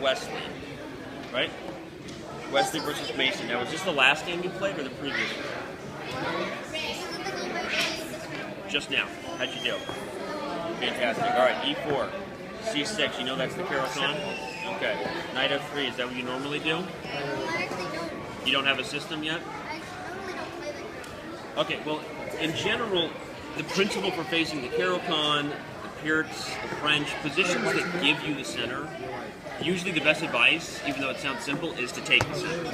Wesley, right? Wesley versus Mason. Now, was this the last game you played or the previous one? Just now. How'd you do? Fantastic. All right, E4, C6. You know that's the Carol-Con? Okay. Knight F3. Is that what you normally do? I actually don't. You don't have a system yet? I normally don't play that. Okay, well, in general, the principle for facing the Carol-Con, the Pirts, the French, positions that give you the center, usually the best advice, even though it sounds simple, is to take the center.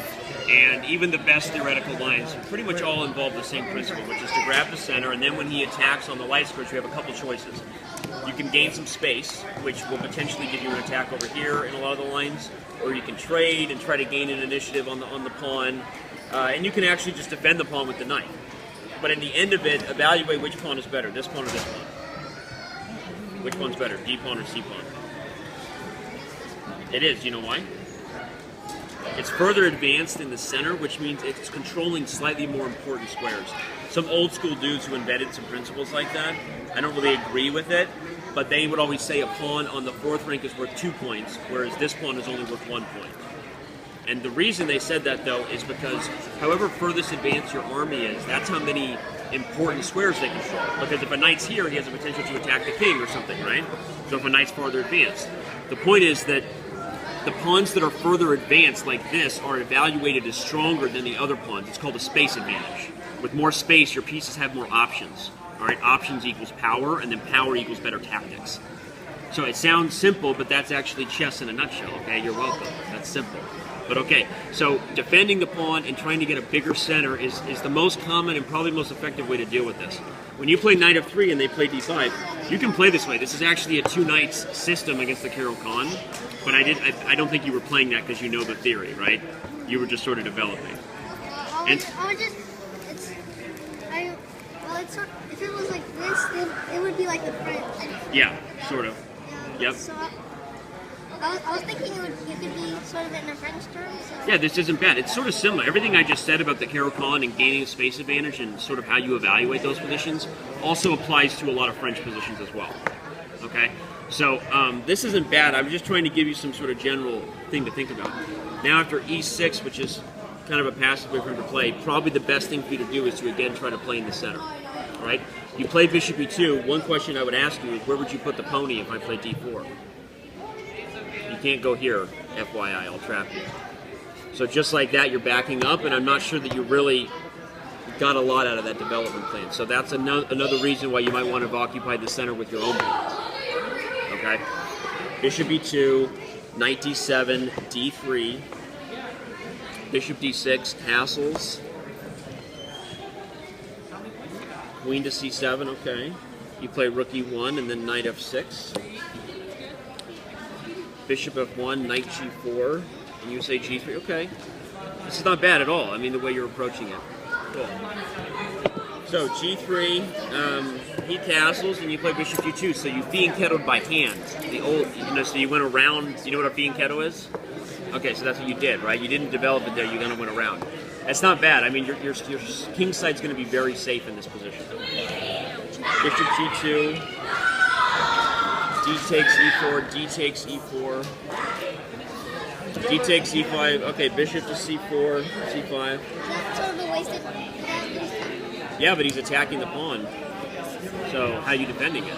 And even the best theoretical lines pretty much all involve the same principle, which is to grab the center, and then when he attacks on the light squares, you have a couple choices. You can gain some space, which will potentially give you an attack over here in a lot of the lines, or you can trade and try to gain an initiative on the pawn, and you can actually just defend the pawn with the knight. But at the end of it, evaluate which pawn is better, this pawn or this pawn. Which one's better, D pawn or C pawn? It is. Do you know why? It's further advanced in the center, which means it's controlling slightly more important squares. Some old school dudes who invented some principles like that, I don't really agree with it, but they would always say a pawn on the fourth rank is worth 2 points, whereas this pawn is only worth 1 point. And the reason they said that, though, is because however furthest advanced your army is, that's how many important squares they control. Because if a knight's here, he has the potential to attack the king or something, right? So if a knight's farther advanced. The point is that the pawns that are further advanced, like this, are evaluated as stronger than the other pawns. It's called a space advantage. With more space, your pieces have more options. All right, options equals power, and then power equals better tactics. So it sounds simple, but that's actually chess in a nutshell, okay? You're welcome. That's simple. But okay, so defending the pawn and trying to get a bigger center is the most common and probably most effective way to deal with this. When you play knight f3 and they play d5, you can play this way. This is actually a 2 knights system against the Carol-Con, but I don't think you were playing that because you know the theory, right? You were just sort of developing. If it was like this, then it would be like the French. Yeah, sort of. Yeah, Yep. So I was thinking you could be sort of in a French term. So. Yeah, this isn't bad. It's sort of similar. Everything I just said about the Carol-Con and gaining a space advantage and sort of how you evaluate those positions also applies to a lot of French positions as well. Okay? So this isn't bad. I'm just trying to give you some sort of general thing to think about. Now after e6, which is kind of a passive way for him to play, probably the best thing for you to do is to again try to play in the center. All right? You play bishop e2. One question I would ask you is where would you put the pony if I play d4? You can't go here, FYI, I'll trap you. So just like that, you're backing up, and I'm not sure that you really got a lot out of that development plan. So that's another reason why you might want to occupy the center with your own pawns. Okay? Bishop e2, knight d7, d3, bishop d6, castles, queen to c7, okay. You play rook e1 and then knight f6. Bishop f1, knight g4, and you say g3. Okay. This is not bad at all. I mean, the way you're approaching it. Cool. So g3, he castles, and you play bishop g2. So you fianchettoed by hand. The old, so you went around. You know what a fianchetto is? Okay, so that's what you did, right? You didn't develop it there. You kind of went around. That's not bad. I mean, your king side's going to be very safe in this position. Bishop g2. D takes e4, D takes e4, D takes e5, okay, bishop to c4, c5. That's sort of a wasted. Yeah, but he's attacking the pawn. So, how are you defending it?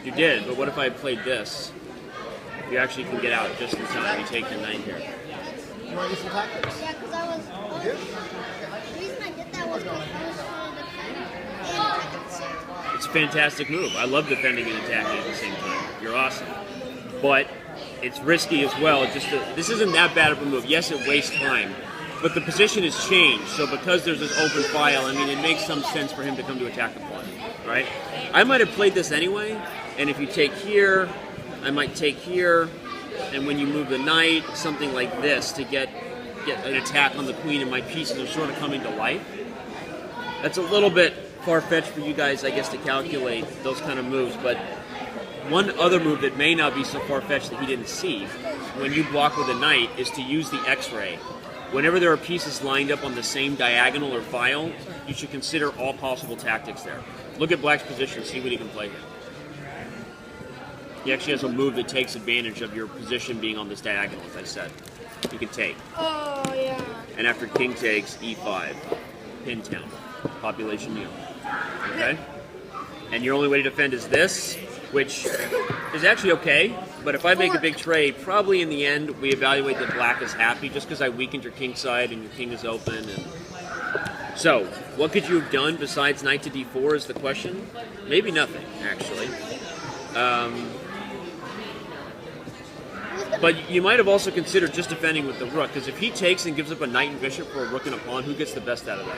You did, but what if I played this? You actually can get out just in time. You take the knight here. You want to use some tactics? Yeah, because I was. You do? The reason I did that was because I was trying to defend and attack at the same time. It's a fantastic move. I love defending and attacking at the same time. You're awesome. But it's risky as well. This isn't that bad of a move. Yes, it wastes time, but the position has changed. So because there's this open file, I mean, it makes some sense for him to come to attack the pawn, right? I might have played this anyway, and if you take here, I might take here, and when you move the knight, something like this to get an attack on the queen, and my pieces are sort of coming to life. That's a little bit far-fetched for you guys, I guess, to calculate those kind of moves, but one other move that may not be so far-fetched that he didn't see when you block with a knight is to use the X-ray. Whenever there are pieces lined up on the same diagonal or file, you should consider all possible tactics there. Look at black's position, see what he can play here. He actually has a move that takes advantage of your position being on this diagonal, as I said. You can take. Oh, yeah. And after king takes, e5, pin town, population nil. Okay? And your only way to defend is this, which is actually okay, but if I make a big trade, probably in the end we evaluate that black is happy just because I weakened your king side and your king is open. And so, what could you have done besides knight to d4 is the question? Maybe nothing, actually. But you might have also considered just defending with the rook, because if he takes and gives up a knight and bishop for a rook and a pawn, who gets the best out of that?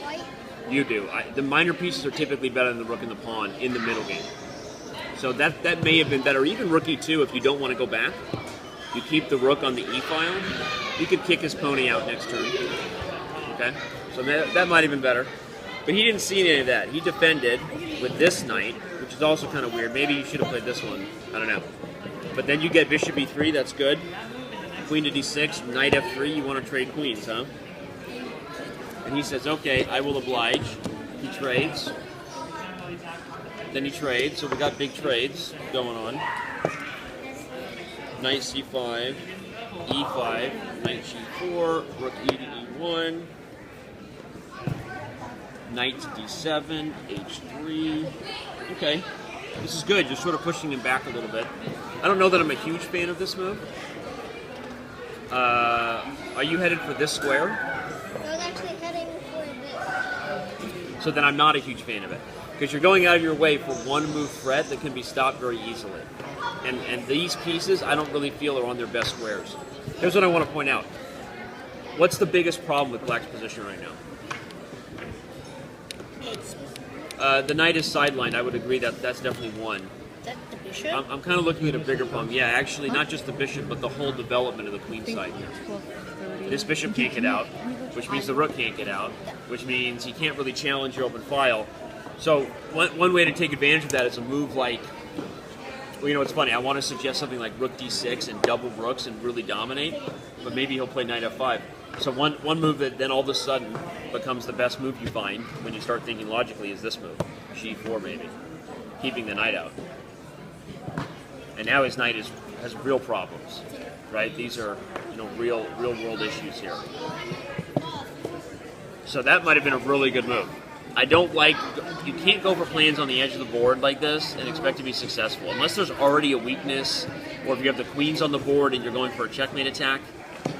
White. You do. The minor pieces are typically better than the rook and the pawn in the middle game. So that may have been better. Even rook e2, if you don't want to go back, you keep the rook on the e file. You could kick his pony out next turn. Okay? So that might have been better. But he didn't see any of that. He defended with this knight, which is also kind of weird. Maybe you should have played this one. I don't know. But then you get bishop e3, that's good. Queen to d6, knight f3, you want to trade queens, huh? And he says, okay, I will oblige. He trades. Then he trades, so we got big trades going on. Knight c5, e5, knight g4, rook e to e1, knight to d7, h3. Okay, this is good. You're sort of pushing him back a little bit. I don't know that I'm a huge fan of this move. Are you headed for this square? I was actually heading for this. So then I'm not a huge fan of it. Because you're going out of your way for one move threat that can be stopped very easily. And these pieces, I don't really feel are on their best squares. Here's what I want to point out. What's the biggest problem with black's position right now? The knight is sidelined. I would agree that that's definitely one. Is that the bishop? I'm kind of looking at a bigger problem. Yeah, actually, not just the bishop, but the whole development of the queen side. This bishop can't get out, which means the rook can't get out, which means he can't really challenge your open file. So one way to take advantage of that is a move like, well, you know, it's funny. I want to suggest something like rook d6 and double rooks and really dominate, but maybe he'll play knight f5. So one move that then all of a sudden becomes the best move you find when you start thinking logically is this move, g4 maybe, keeping the knight out. And now his knight has real problems, right? These are, you know, real world issues here. So that might have been a really good move. I don't like, you can't go for plans on the edge of the board like this and expect to be successful. Unless there's already a weakness, or if you have the queens on the board and you're going for a checkmate attack,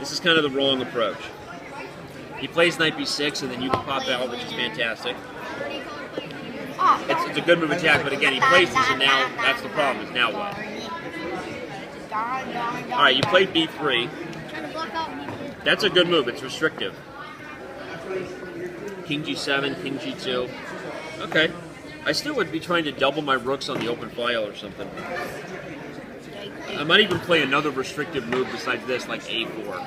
this is kind of the wrong approach. He plays knight b6 and then you can pop out, which is fantastic. It's a good move attack, but again, he plays this and now that's the problem, is now what? Alright, you played b3. That's a good move, it's restrictive. King g7, king g2. Okay. I still would be trying to double my rooks on the open file or something. I might even play another restrictive move besides this, like a4.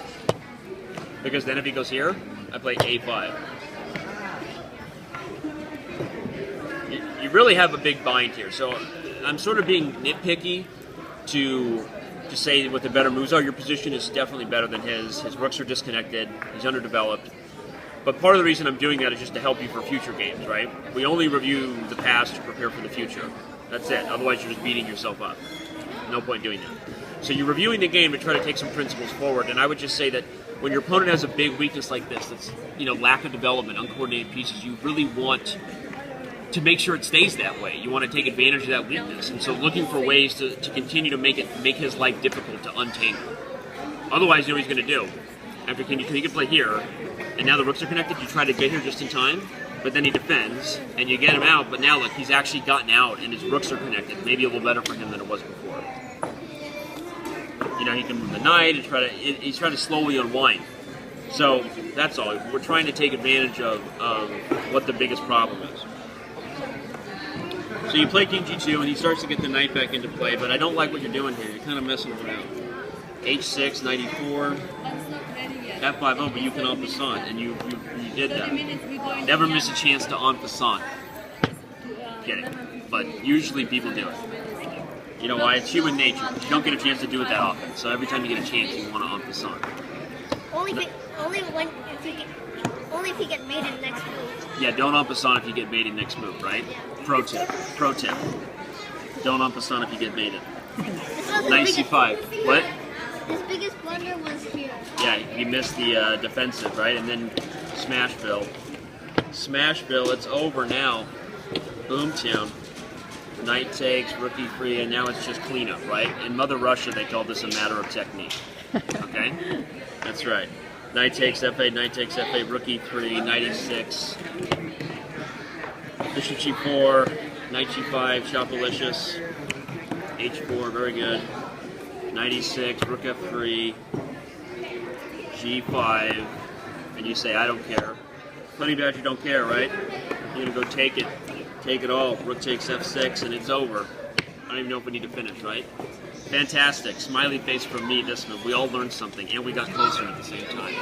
Because then if he goes here, I play a5. You really have a big bind here. So I'm sort of being nitpicky to say what the better moves are. Your position is definitely better than his. His rooks are disconnected. He's underdeveloped. But part of the reason I'm doing that is just to help you for future games, right? We only review the past to prepare for the future. That's it. Otherwise, you're just beating yourself up. No point doing that. So you're reviewing the game to try to take some principles forward. And I would just say that when your opponent has a big weakness like this, that's, you know, lack of development, uncoordinated pieces, you really want to make sure it stays that way. You want to take advantage of that weakness. And so looking for ways to continue to make his life difficult to untangle. Otherwise, you know what he's going to do. After he can play here, and now the rooks are connected, you try to get here just in time, but then he defends, and you get him out, but now look, he's actually gotten out, and his rooks are connected. Maybe a little better for him than it was before. You know, he can move the knight, and he's trying to slowly unwind. So, that's all. We're trying to take advantage of what the biggest problem is. So you play king g2, and he starts to get the knight back into play, but I don't like what you're doing here. You're kind of messing around. h6, knight e4, f5, oh, but you can en passant, and you did that. Never miss a chance to en passant. Kidding. But usually people do it. You know why? It's human nature. You don't get a chance to do it that often, so every time you get a chance, you want to en passant. Only if you get mated next move. Yeah, don't en passant if you get mated next move, right? Pro tip. Pro tip. Don't ump on if you get mated. This was Knight his biggest- c5. What? His biggest blunder was here. Yeah, he missed the defensive, right? And then smash bill. Smash bill, it's over now. Boomtown. Knight takes, rookie free, and now it's just cleanup, right? In Mother Russia, they called this a matter of technique. Okay? That's right. Knight takes f8, knight takes f8, rookie 3, knight e6, bishop g4, knight g5, shopalicious, h4, very good, knight e6, rook f3, g5, and you say, I don't care. Funny about you don't care, right? You're going to go take it all. Rook takes f6, and it's over. I don't even know if we need to finish, right? Fantastic. Smiley face from me this move. We all learned something, and we got closer at the same time.